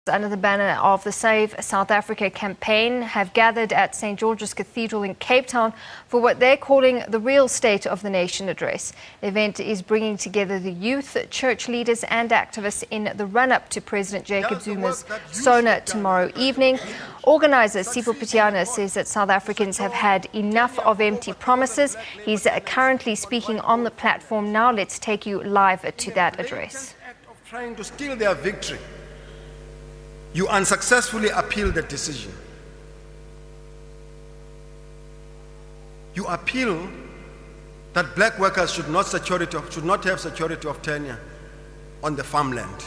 Under the banner of the Save South Africa campaign have gathered at St. George's Cathedral in Cape Town for what they're calling the Real State of the Nation address. The event is bringing together the youth, church leaders and activists in the run-up to President Jacob Zuma's SONA tomorrow evening. Organiser Sipho Pityana says that South Africans have had enough of empty promises. He's currently speaking on the platform now. Let's take you live to that address. Trying to steal their victory. You unsuccessfully appeal the decision. You appeal that black workers should not have security of tenure on the farmland.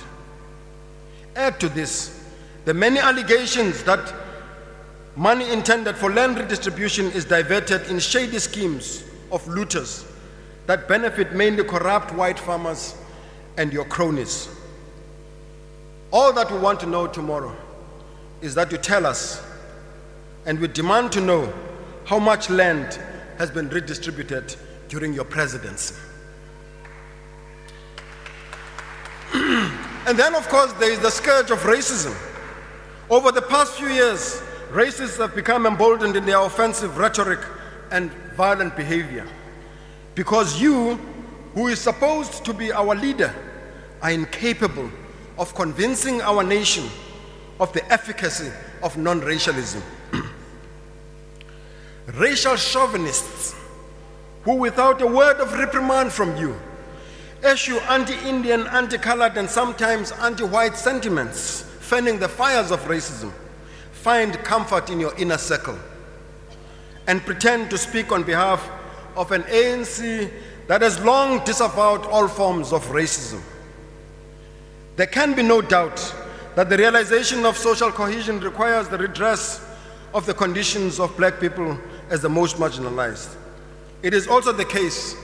Add to this the many allegations that money intended for land redistribution is diverted in shady schemes of looters that benefit mainly corrupt white farmers and your cronies. All that we want to know tomorrow is that you tell us, and we demand to know how much land has been redistributed during your presidency. And then, of course, there is the scourge of racism. Over the past few years, racists have become emboldened in their offensive rhetoric and violent behavior. Because you, who is supposed to be our leader, are incapable of convincing our nation of the efficacy of non-racialism. Racial chauvinists who, without a word of reprimand from you, issue anti-Indian, anti-colored and sometimes anti-white sentiments, fanning the fires of racism, find comfort in your inner circle and pretend to speak on behalf of an ANC that has long disavowed all forms of racism. There can be no doubt that the realization of social cohesion requires the redress of the conditions of black people as the most marginalized. It is also the case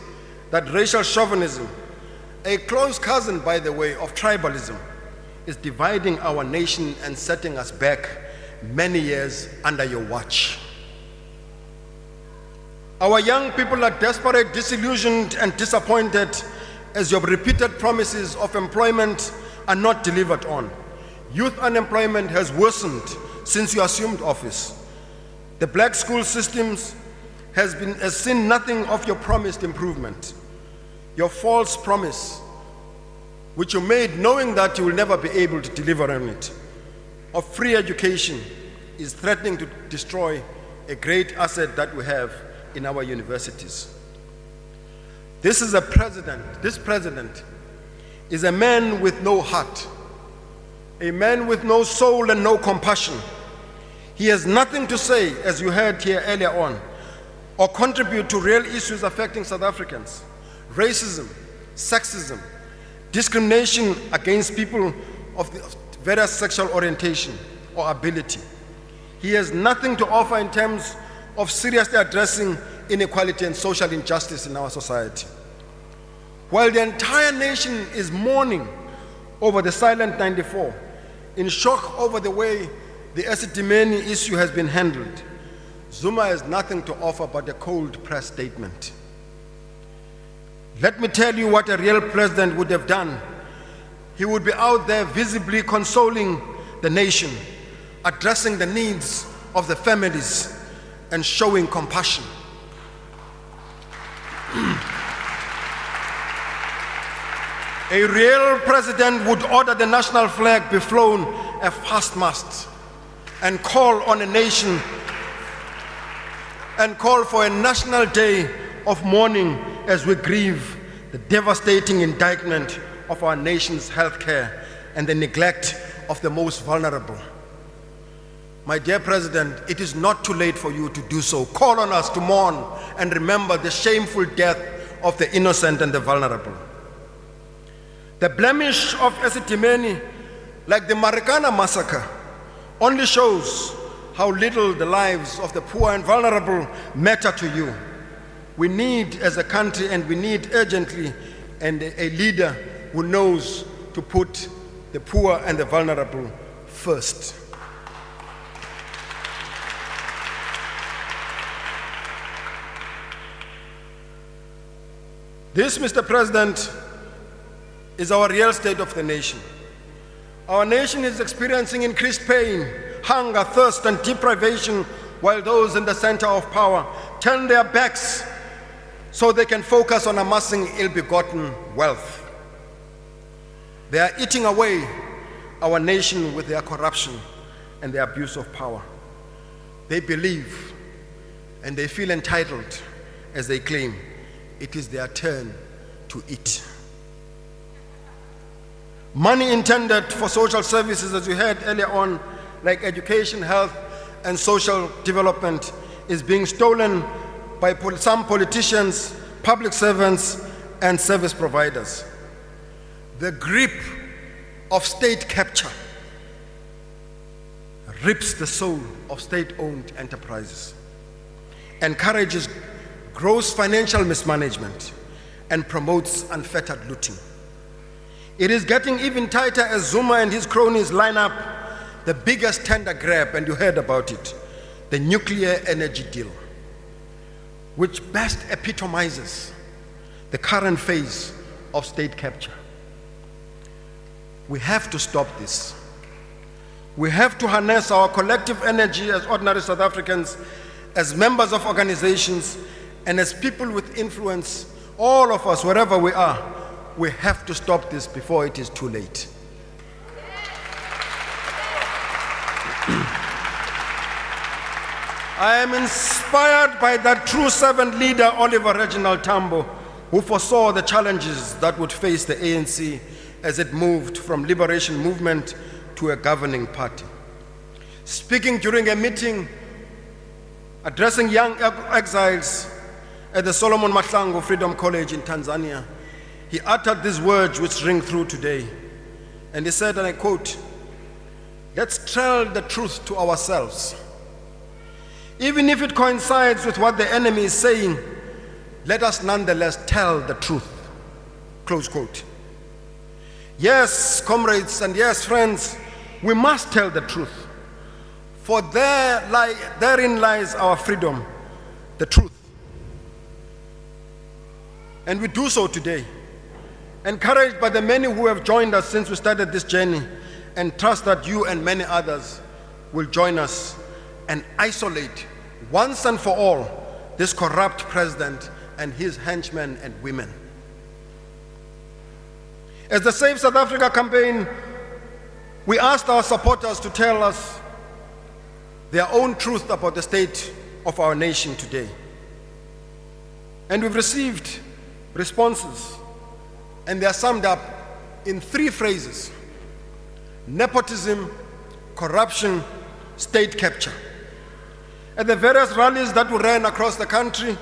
that racial chauvinism, a close cousin, by the way, of tribalism, is dividing our nation and setting us back many years under your watch. Our young people are desperate, disillusioned, and disappointed as your repeated promises of employment are not delivered on. Youth unemployment has worsened since you assumed office. The black school systems has seen nothing of your promised improvement. Your false promise, which you made knowing that you will never be able to deliver on it, of free education, is threatening to destroy a great asset that we have in our universities. This president is a man with no heart, a man with no soul and no compassion. He has nothing to say, as you heard here earlier on, or contribute to real issues affecting South Africans: racism, sexism, discrimination against people of various sexual orientation or ability. He has nothing to offer in terms of seriously addressing inequality and social injustice in our society. While the entire nation is mourning over the silent 94, in shock over the way the SABC issue has been handled, Zuma has nothing to offer but a cold press statement. Let me tell you what a real president would have done. He would be out there visibly consoling the nation, addressing the needs of the families, and showing compassion. A real president would order the national flag be flown at fast mast and call on a nation and call for a national day of mourning as we grieve the devastating indictment of our nation's healthcare and the neglect of the most vulnerable. My dear President, it is not too late for you to do so. Call on us to mourn and remember the shameful death of the innocent and the vulnerable. The blemish of SABC, like the Marikana massacre, only shows how little the lives of the poor and vulnerable matter to you. We need, as a country, and we need urgently, and a leader who knows to put the poor and the vulnerable first. This, Mr. President, is our real state of the nation. Our nation is experiencing increased pain, hunger, thirst, and deprivation, while those in the center of power turn their backs so they can focus on amassing ill-begotten wealth. They are eating away our nation with their corruption and their abuse of power. They believe and they feel entitled as they claim it is their turn to eat. Money intended for social services, as you heard earlier on, like education, health, and social development, is being stolen by some politicians, public servants, and service providers. The grip of state capture rips the soul of state-owned enterprises, encourages gross financial mismanagement, and promotes unfettered looting. It is getting even tighter as Zuma and his cronies line up the biggest tender grab, and you heard about it, the nuclear energy deal, which best epitomizes the current phase of state capture. We have to stop this. We have to harness our collective energy as ordinary South Africans, as members of organizations, and as people with influence, all of us, wherever we are. We have to stop this before it is too late. I am inspired by that true servant leader, Oliver Reginald Tambo, who foresaw the challenges that would face the ANC as it moved from liberation movement to a governing party. Speaking during a meeting addressing young exiles at the Solomon Mahlangu Freedom College in Tanzania, he uttered these words which ring through today. And he said, and I quote, "Let's tell the truth to ourselves. Even if it coincides with what the enemy is saying, let us nonetheless tell the truth." Close quote. Yes, comrades, and yes, friends, we must tell the truth. For therein lies our freedom, the truth. And we do so today, encouraged by the many who have joined us since we started this journey, and trust that you and many others will join us and isolate once and for all this corrupt president and his henchmen and women. As the Save South Africa campaign, we asked our supporters to tell us their own truth about the state of our nation today. And we've received responses, and they are summed up in 3 phrases: nepotism, corruption, state capture. At the various rallies that we ran across the country,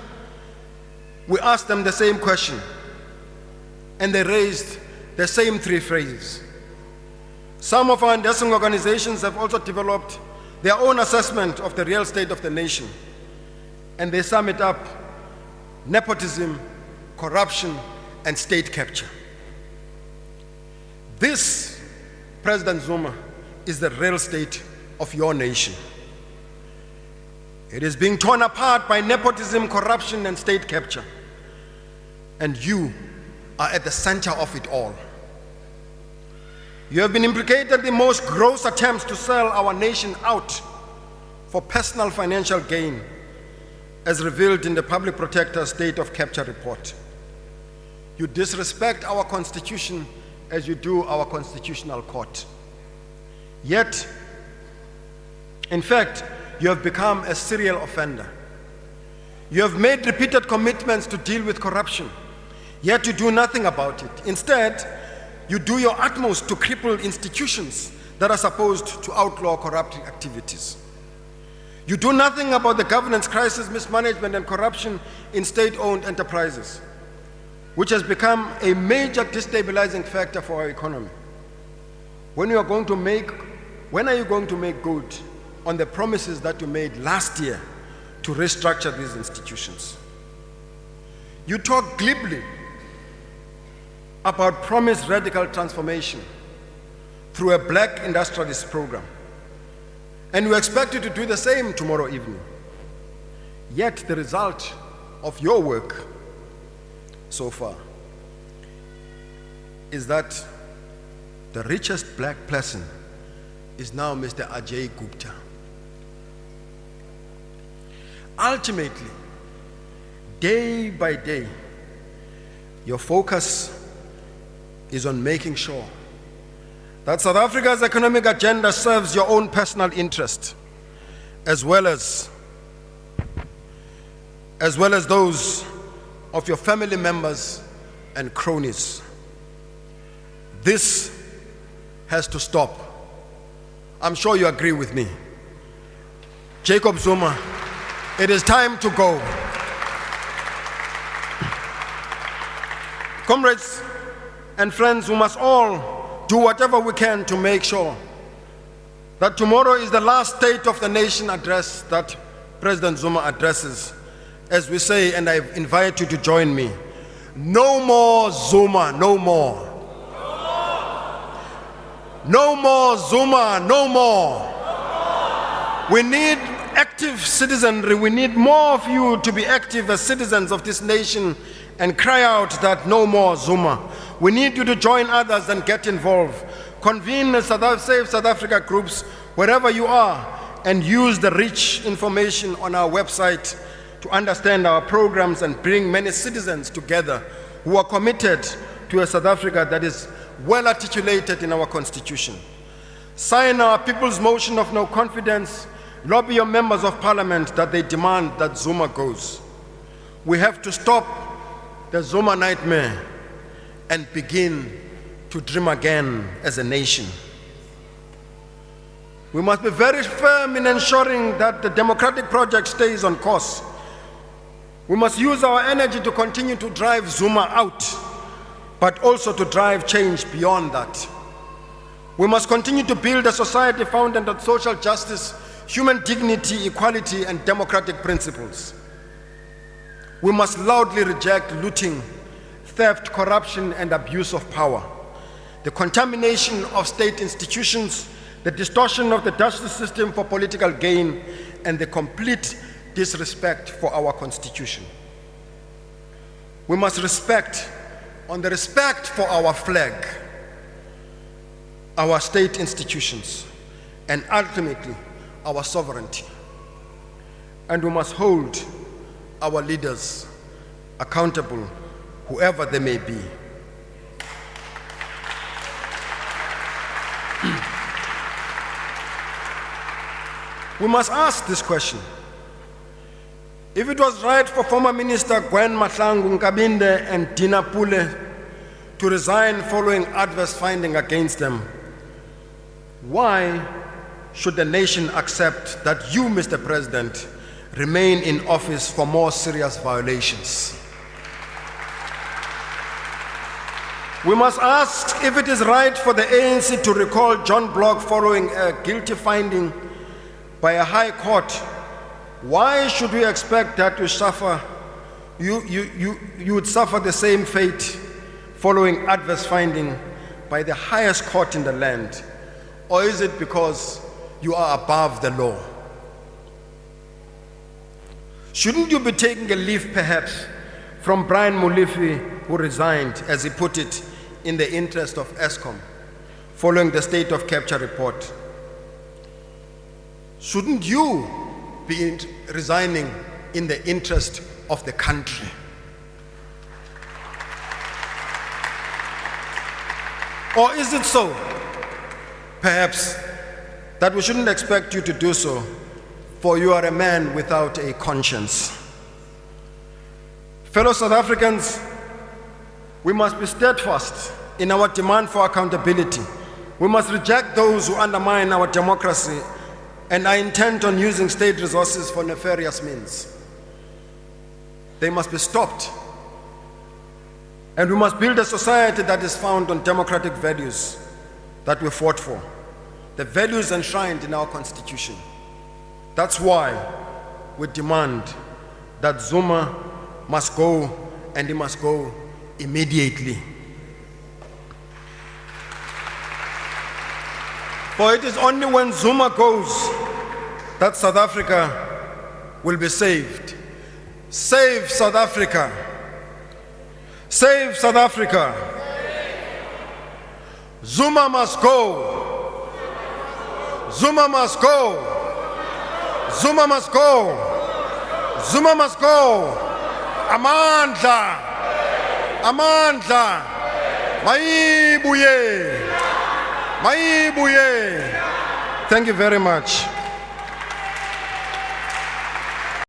we asked them the same question, and they raised the same 3 phrases. Some of our endorsing organizations have also developed their own assessment of the real state of the nation, and they sum it up: nepotism, corruption, and state capture. This, President Zuma, is the real state of your nation. It is being torn apart by nepotism, corruption, and state capture. And you are at the center of it all. You have been implicated in the most gross attempts to sell our nation out for personal financial gain, as revealed in the Public Protector's State of Capture report. You disrespect our Constitution as you do our Constitutional Court. Yet, in fact, you have become a serial offender. You have made repeated commitments to deal with corruption, yet you do nothing about it. Instead, you do your utmost to cripple institutions that are supposed to outlaw corrupt activities. You do nothing about the governance crisis, mismanagement, and corruption in state-owned enterprises, which has become a major destabilizing factor for our economy. When are you going to make good on the promises that you made last year to restructure these institutions? You talk glibly about promised radical transformation through a black industrialist program, and we expect you to do the same tomorrow evening. Yet the result of your work so far is that the richest black person is now Mr. Ajay Gupta. Ultimately, day by day, your focus is on making sure that South Africa's economic agenda serves your own personal interest, as well as those of your family members and cronies. This has to stop. I'm sure you agree with me. Jacob Zuma, it is time to go. Comrades and friends, we must all do whatever we can to make sure that tomorrow is the last State of the Nation address that President Zuma addresses. As we say, and I invite you to join me, no more Zuma, no more. No more Zuma, no more. We need active citizenry. We need more of you to be active as citizens of this nation and cry out that no more Zuma. We need you to join others and get involved. Convene Save South Africa groups wherever you are and use the rich information on our website to understand our programs and bring many citizens together who are committed to a South Africa that is well articulated in our Constitution. Sign our people's motion of no confidence. Lobby your members of parliament that they demand that Zuma goes. We have to stop the Zuma nightmare and begin to dream again as a nation. We must be very firm in ensuring that the democratic project stays on course. We must use our energy to continue to drive Zuma out, but also to drive change beyond that. We must continue to build a society founded on social justice, human dignity, equality, and democratic principles. We must loudly reject looting, theft, corruption, and abuse of power, the contamination of state institutions, the distortion of the justice system for political gain, and the complete disrespect for our Constitution. We must respect for our flag, our state institutions, and ultimately our sovereignty. And we must hold our leaders accountable, whoever they may be. We must ask this question. If it was right for former Minister Gwen Mahlangu Nkabinde and Dina Pule to resign following adverse finding against them, why should the nation accept that you, Mr. President, remain in office for more serious violations? We must ask if it is right for the ANC to recall John Block following a guilty finding by a high court. Why should we expect that you would suffer the same fate following adverse finding by the highest court in the land? Or is it because you are above the law? Shouldn't you be taking a leaf perhaps from Brian Molefe, who resigned, as he put it, in the interest of Eskom, following the state of capture report? Shouldn't you be resigning in the interest of the country? Or is it so, perhaps, that we shouldn't expect you to do so, for you are a man without a conscience? Fellow South Africans, we must be steadfast in our demand for accountability. We must reject those who undermine our democracy and are intent on using state resources for nefarious means. They must be stopped. And we must build a society that is founded on democratic values that we fought for, the values enshrined in our Constitution. That's why we demand that Zuma must go, and he must go immediately. For it is only when Zuma goes that South Africa will be saved. Save South Africa. Save South Africa. Zuma must go. Zuma must go. Zuma must go. Zuma must go. Amandla. Amandla. Mayibuye. Mayibuye. Thank you very much.